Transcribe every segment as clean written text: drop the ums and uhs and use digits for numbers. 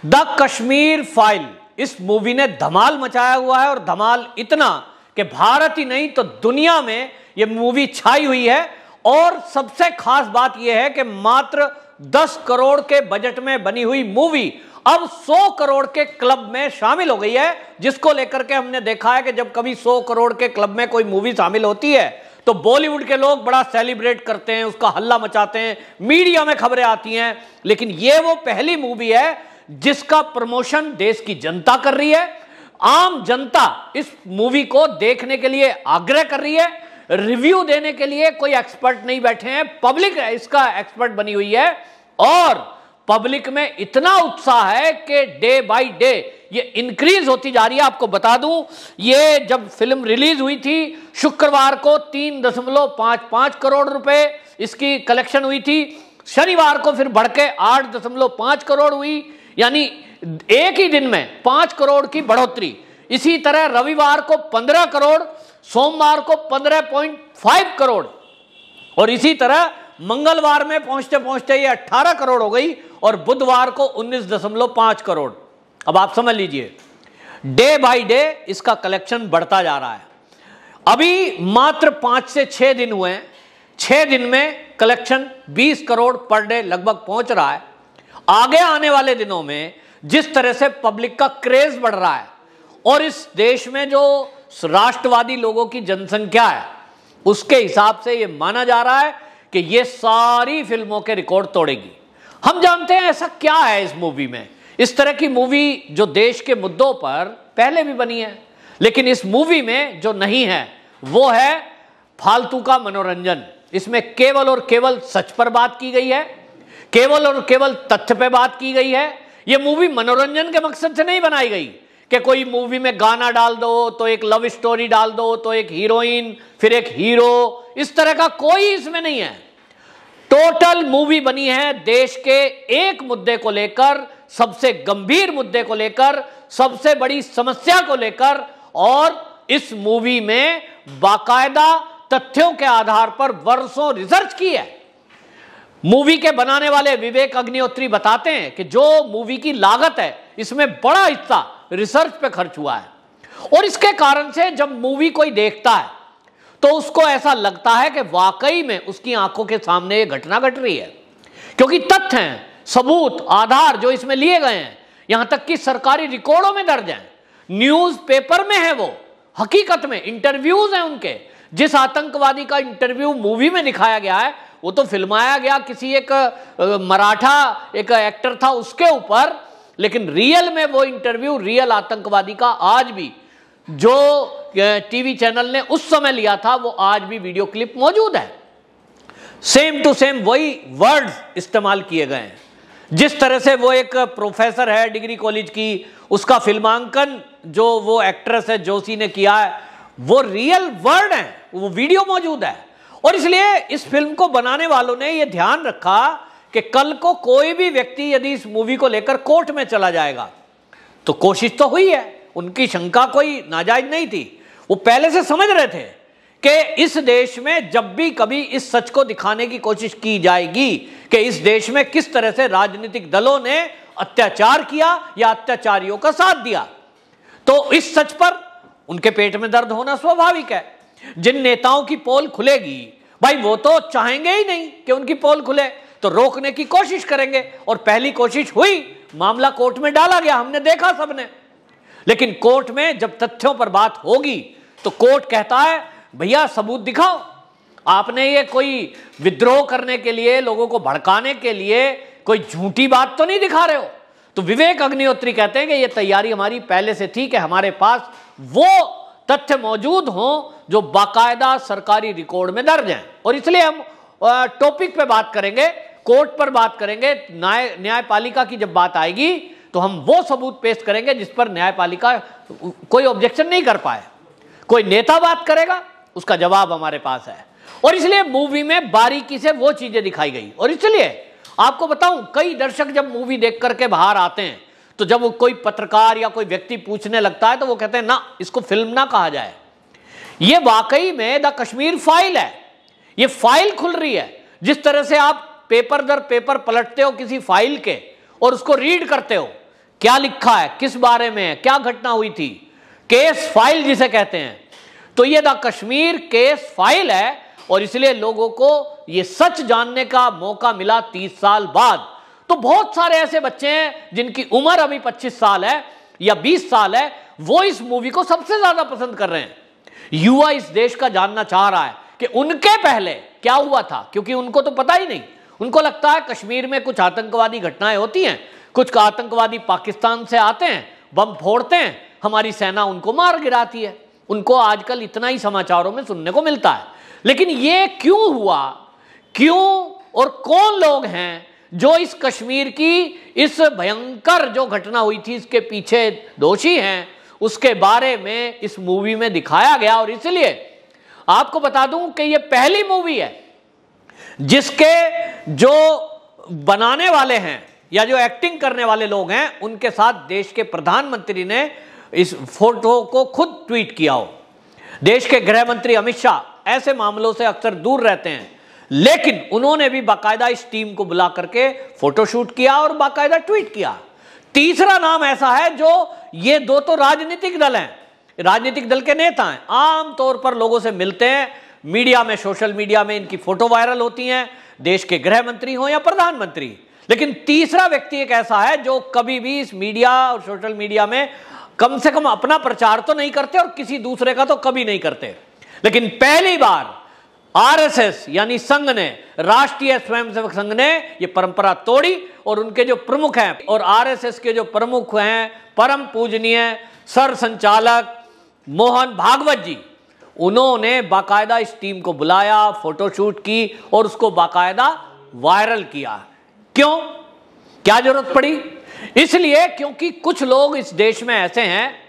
The Kashmir file, इस movie ने धमाल मचाया हुआ है और धमाल इतना कि भारत ही नहीं तो दुनिया में यह मूवी छाई हुई है। और सबसे खास बात यह है कि मात्र 10 करोड़ के बजट में बनी हुई मूवी अब 100 करोड़ के क्लब में शामिल हो गई है, जिसको लेकर के हमने देखा है कि जब कभी 100 करोड़ के क्लब में कोई मूवी शामिल होती है तो बॉलीवुड के लोग बड़ा सेलिब्रेट करते हैं, उसका हल्ला मचाते हैं, मीडिया में खबरें आती हैं। लेकिन यह वो पहली मूवी है जिसका प्रमोशन देश की जनता कर रही है। आम जनता इस मूवी को देखने के लिए आग्रह कर रही है। रिव्यू देने के लिए कोई एक्सपर्ट नहीं बैठे हैं, पब्लिक इसका एक्सपर्ट बनी हुई है। और पब्लिक में इतना उत्साह है कि डे बाय डे ये इंक्रीज होती जा रही है। आपको बता दूं, ये जब फिल्म रिलीज हुई थी शुक्रवार को 3.55 करोड़ रुपए इसकी कलेक्शन हुई थी। शनिवार को फिर बढ़ के 8.5 करोड़ हुई, यानी एक ही दिन में 5 करोड़ की बढ़ोतरी। इसी तरह रविवार को 15 करोड़, सोमवार को 15.5 करोड़ और इसी तरह मंगलवार में पहुंचते पहुंचते ये 18 करोड़ हो गई और बुधवार को 19.5 करोड़। अब आप समझ लीजिए, डे बाय डे इसका कलेक्शन बढ़ता जा रहा है। अभी मात्र 5 से 6 दिन हुए हैं, 6 दिन में कलेक्शन 20 करोड़ पर डे लगभग पहुंच रहा है। आगे आने वाले दिनों में जिस तरह से पब्लिक का क्रेज बढ़ रहा है और इस देश में जो राष्ट्रवादी लोगों की जनसंख्या है उसके हिसाब से यह माना जा रहा है कि यह सारी फिल्मों के रिकॉर्ड तोड़ेगी। हम जानते हैं ऐसा क्या है इस मूवी में। इस तरह की मूवी जो देश के मुद्दों पर पहले भी बनी है, लेकिन इस मूवी में जो नहीं है वो है फालतू का मनोरंजन। इसमें केवल और केवल सच पर बात की गई है, केवल और केवल तथ्य पे बात की गई है। यह मूवी मनोरंजन के मकसद से नहीं बनाई गई कि कोई मूवी में गाना डाल दो तो एक लव स्टोरी डाल दो तो एक हीरोइन फिर एक हीरो, इस तरह का कोई इसमें नहीं है। टोटल मूवी बनी है देश के एक मुद्दे को लेकर, सबसे गंभीर मुद्दे को लेकर, सबसे बड़ी समस्या को लेकर। और इस मूवी में बाकायदा तथ्यों के आधार पर वर्षों रिसर्च की है। मूवी के बनाने वाले विवेक अग्निहोत्री बताते हैं कि जो मूवी की लागत है इसमें बड़ा हिस्सा रिसर्च पे खर्च हुआ है। और इसके कारण से जब मूवी कोई देखता है तो उसको ऐसा लगता है कि वाकई में उसकी आंखों के सामने ये घटना घट रही है, क्योंकि तथ्य हैं, सबूत, आधार जो इसमें लिए गए हैं, यहां तक कि सरकारी रिकॉर्डों में दर्ज हैं, न्यूज़पेपर में है, वो हकीकत में इंटरव्यूज हैं उनके। जिस आतंकवादी का इंटरव्यू मूवी में दिखाया गया है वो तो फिल्माया गया किसी एक मराठा एक एक्टर था उसके ऊपर, लेकिन रियल में वो इंटरव्यू रियल आतंकवादी का आज भी जो टीवी चैनल ने उस समय लिया था वो आज भी वीडियो क्लिप मौजूद है। सेम टू सेम वही वर्ड्स इस्तेमाल किए गए हैं। जिस तरह से वो एक प्रोफेसर है डिग्री कॉलेज की, उसका फिल्मांकन जो वो एक्ट्रेस है जोशी ने किया है, वो रियल वर्ड है, वो वीडियो मौजूद है। और इसलिए इस फिल्म को बनाने वालों ने यह ध्यान रखा कि कल को कोई भी व्यक्ति यदि इस मूवी को लेकर कोर्ट में चला जाएगा तो कोशिश तो हुई है, उनकी शंका कोई नाजायज नहीं थी। वो पहले से समझ रहे थे कि इस देश में जब भी कभी इस सच को दिखाने की कोशिश की जाएगी कि इस देश में किस तरह से राजनीतिक दलों ने अत्याचार किया या अत्याचारियों का साथ दिया, तो इस सच पर उनके पेट में दर्द होना स्वाभाविक है। जिन नेताओं की पोल खुलेगी, भाई वो तो चाहेंगे ही नहीं कि उनकी पोल खुले, तो रोकने की कोशिश करेंगे। और पहली कोशिश हुई, मामला कोर्ट में डाला गया, हमने देखा सबने। लेकिन कोर्ट में जब तथ्यों पर बात होगी तो कोर्ट कहता है भैया सबूत दिखाओ, आपने ये कोई विद्रोह करने के लिए, लोगों को भड़काने के लिए कोई झूठी बात तो नहीं दिखा रहे हो। तो विवेक अग्निहोत्री कहते हैं कि ये तैयारी हमारी पहले से थी कि हमारे पास वो तथ्य मौजूद हों जो बाकायदा सरकारी रिकॉर्ड में दर्ज हैं। और इसलिए हम टॉपिक पे बात करेंगे, कोर्ट पर बात करेंगे, न्यायपालिका की जब बात आएगी तो हम वो सबूत पेश करेंगे जिस पर न्यायपालिका कोई ऑब्जेक्शन नहीं कर पाए। कोई नेता बात करेगा, उसका जवाब हमारे पास है। और इसलिए मूवी में बारीकी से वो चीजें दिखाई गई। और इसलिए आपको बताऊं, कई दर्शक जब मूवी देख करके बाहर आते हैं तो जब वो कोई पत्रकार या कोई व्यक्ति पूछने लगता है तो वो कहते हैं ना, इसको फिल्म ना कहा जाए। ये वाकई में द कश्मीर फाइल है, ये फाइल खुल रही है। जिस तरह से आप पेपर दर पेपर पलटते हो किसी फाइल के और उसको रीड करते हो क्या लिखा है, किस बारे में है, क्या घटना हुई थी, केस फाइल जिसे कहते हैं। तो ये द कश्मीर केस फाइल है और इसलिए लोगों को ये सच जानने का मौका मिला 30 साल बाद। तो बहुत सारे ऐसे बच्चे हैं जिनकी उम्र अभी 25 साल है या 20 साल है, वो इस मूवी को सबसे ज्यादा पसंद कर रहे हैं। युवा इस देश का जानना चाह रहा है कि उनके पहले क्या हुआ था, क्योंकि उनको तो पता ही नहीं। उनको लगता है कश्मीर में कुछ आतंकवादी घटनाएं होती हैं, कुछ आतंकवादी पाकिस्तान से आते हैं, बम फोड़ते हैं, हमारी सेना उनको मार गिराती है। उनको आजकल इतना ही समाचारों में सुनने को मिलता है। लेकिन ये क्यों हुआ, क्यों और कौन लोग हैं जो इस कश्मीर की इस भयंकर जो घटना हुई थी इसके पीछे दोषी हैं, उसके बारे में इस मूवी में दिखाया गया। और इसलिए आपको बता दूं कि ये पहली मूवी है जिसके जो बनाने वाले हैं या जो एक्टिंग करने वाले लोग हैं उनके साथ देश के प्रधानमंत्री ने इस फोटो को खुद ट्वीट किया हो। देश के गृह मंत्री अमित शाह ऐसे मामलों से अक्सर दूर रहते हैं, लेकिन उन्होंने भी बाकायदा इस टीम को बुला करके फोटोशूट किया और बाकायदा ट्वीट किया। तीसरा नाम ऐसा है जो ये दो तो राजनीतिक दल हैं, राजनीतिक दल के नेता हैं, आमतौर पर लोगों से मिलते हैं, मीडिया में, सोशल मीडिया में इनकी फोटो वायरल होती हैं, देश के गृह मंत्री हो या प्रधानमंत्री। लेकिन तीसरा व्यक्ति एक ऐसा है जो कभी भी इस मीडिया और सोशल मीडिया में कम से कम अपना प्रचार तो नहीं करते और किसी दूसरे का तो कभी नहीं करते। लेकिन पहली बार आरएसएस यानी संघ ने, राष्ट्रीय स्वयंसेवक संघ ने ये परंपरा तोड़ी और उनके जो प्रमुख हैं और आरएसएस के जो प्रमुख हैं परम पूजनीय सर संचालक मोहन भागवत जी, उन्होंने बाकायदा इस टीम को बुलाया, फोटोशूट की और उसको बाकायदा वायरल किया। क्यों, क्या जरूरत पड़ी? इसलिए क्योंकि कुछ लोग इस देश में ऐसे हैं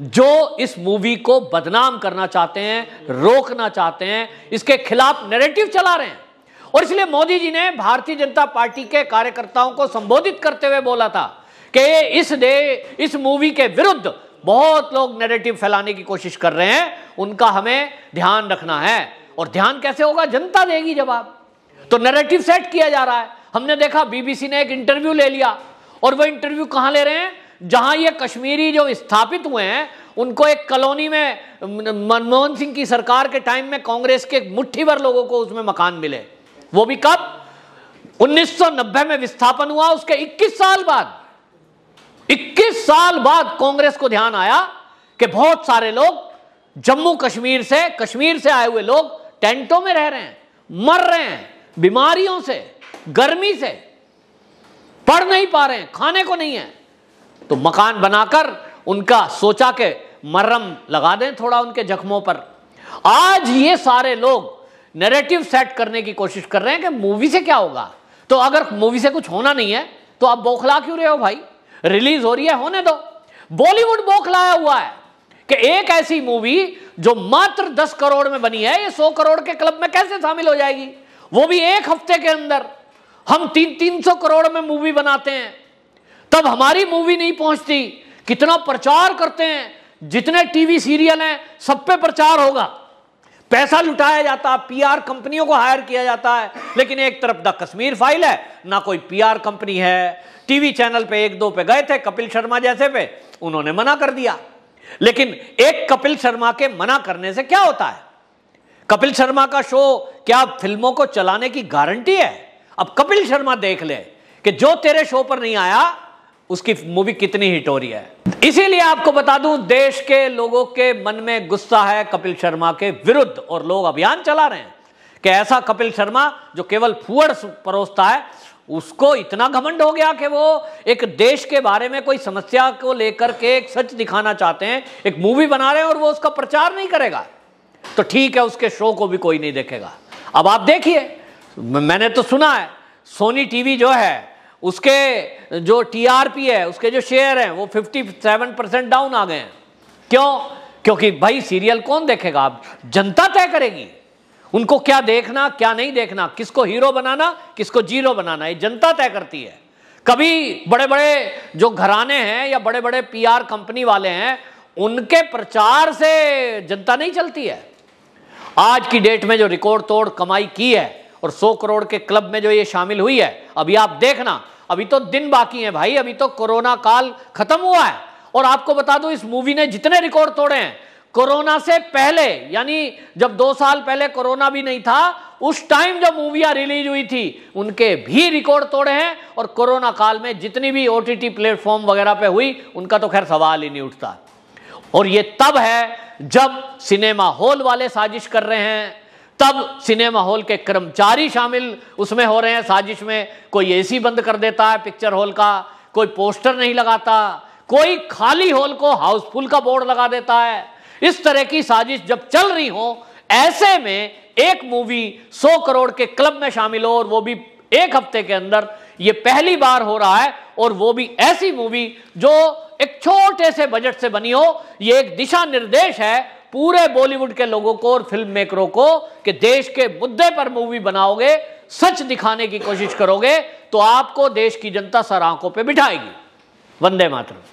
जो इस मूवी को बदनाम करना चाहते हैं, रोकना चाहते हैं, इसके खिलाफ नैरेटिव चला रहे हैं। और इसलिए मोदी जी ने भारतीय जनता पार्टी के कार्यकर्ताओं को संबोधित करते हुए बोला था कि इस मूवी के विरुद्ध बहुत लोग नैरेटिव फैलाने की कोशिश कर रहे हैं, उनका हमें ध्यान रखना है। और ध्यान कैसे होगा? जनता देगी जवाब। तो नैरेटिव सेट किया जा रहा है। हमने देखा बीबीसी ने एक इंटरव्यू ले लिया और वह इंटरव्यू कहां ले रहे हैं? जहां ये कश्मीरी जो विस्थापित हुए हैं उनको एक कॉलोनी में मनमोहन सिंह की सरकार के टाइम में कांग्रेस के मुट्ठी भर लोगों को उसमें मकान मिले। वो भी कब? 1990 में विस्थापन हुआ, उसके 21 साल बाद 21 साल बाद कांग्रेस को ध्यान आया कि बहुत सारे लोग जम्मू कश्मीर से आए हुए लोग टेंटों में रह रहे हैं, मर रहे हैं बीमारियों से, गर्मी से, पढ़ नहीं पा रहे हैं, खाने को नहीं है। तो मकान बनाकर उनका सोचा के मरहम लगा दें थोड़ा उनके जख्मों पर। आज ये सारे लोग नैरेटिव सेट करने की कोशिश कर रहे हैं कि मूवी से क्या होगा। तो अगर मूवी से कुछ होना नहीं है तो आप बौखला क्यों रहे हो भाई? रिलीज हो रही है, होने दो। बॉलीवुड बौखलाया हुआ है कि एक ऐसी मूवी जो मात्र 10 करोड़ में बनी है, ये 100 करोड़ के क्लब में कैसे शामिल हो जाएगी, वो भी एक हफ्ते के अंदर। हम 300 करोड़ में मूवी बनाते हैं, तब हमारी मूवी नहीं पहुंचती। कितना प्रचार करते हैं, जितने टीवी सीरियल हैं सब पे प्रचार होगा, पैसा लुटाया जाता है, पीआर कंपनियों को हायर किया जाता है। लेकिन एक तरफ द कश्मीर फाइल है, ना कोई पीआर कंपनी है। टीवी चैनल पे 1-2 पे गए थे, कपिल शर्मा जैसे पे, उन्होंने मना कर दिया। लेकिन एक कपिल शर्मा के मना करने से क्या होता है? कपिल शर्मा का शो क्या फिल्मों को चलाने की गारंटी है? अब कपिल शर्मा देख ले कि जो तेरे शो पर नहीं आया उसकी मूवी कितनी हिट हो रही है। इसीलिए आपको बता दूं, देश के लोगों के मन में गुस्सा है कपिल शर्मा के विरुद्ध और लोग अभियान चला रहे हैं कि ऐसा कपिल शर्मा जो केवल फूहड़ परोसता है, उसको इतना घमंड हो गया कि वो एक देश के बारे में कोई समस्या को लेकर के एक सच दिखाना चाहते हैं, एक मूवी बना रहे हैं और वो उसका प्रचार नहीं करेगा। तो ठीक है, उसके शो को भी कोई नहीं देखेगा। अब आप देखिए, मैंने तो सुना है सोनी टीवी जो है उसके जो टीआरपी है, उसके जो शेयर हैं वो 57% डाउन आ गए हैं। क्यों? क्योंकि भाई सीरियल कौन देखेगा? अब जनता तय करेगी उनको क्या देखना क्या नहीं देखना, किसको हीरो बनाना किसको जीरो बनाना, ये जनता तय करती है। कभी बड़े बड़े जो घराने हैं या बड़े बड़े पीआर कंपनी वाले हैं, उनके प्रचार से जनता नहीं चलती है। आज की डेट में जो रिकॉर्ड तोड़ कमाई की है और 100 करोड़ के क्लब में जो ये शामिल हुई है, अभी आप देखना अभी तो दिन बाकी है भाई, अभी तो कोरोना काल खत्म हुआ है। और आपको बता दूं, इस मूवी ने जितने रिकॉर्ड तोड़े हैं कोरोना से पहले, यानी जब 2 साल पहले कोरोना भी नहीं था, उस टाइम जब मूवियां रिलीज हुई थी उनके भी रिकॉर्ड तोड़े हैं। और कोरोना काल में जितनी भी OTT प्लेटफॉर्म वगैरह पे हुई उनका तो खैर सवाल ही नहीं उठता। और ये तब है जब सिनेमा हॉल वाले साजिश कर रहे हैं, तब सिनेमा हॉल के कर्मचारी शामिल उसमें हो रहे हैं साजिश में। कोई एसी बंद कर देता है पिक्चर हॉल का, कोई पोस्टर नहीं लगाता, कोई खाली हॉल को हाउसफुल का बोर्ड लगा देता है। इस तरह की साजिश जब चल रही हो, ऐसे में एक मूवी 100 करोड़ के क्लब में शामिल हो, और वो भी 1 हफ्ते के अंदर, ये पहली बार हो रहा है। और वो भी ऐसी मूवी जो एक छोटे से बजट से बनी हो। ये एक दिशा निर्देश है पूरे बॉलीवुड के लोगों को और फिल्म मेकरों को कि देश के मुद्दे पर मूवी बनाओगे, सच दिखाने की कोशिश करोगे, तो आपको देश की जनता सर आंखों पे बिठाएगी। वंदे मातरम।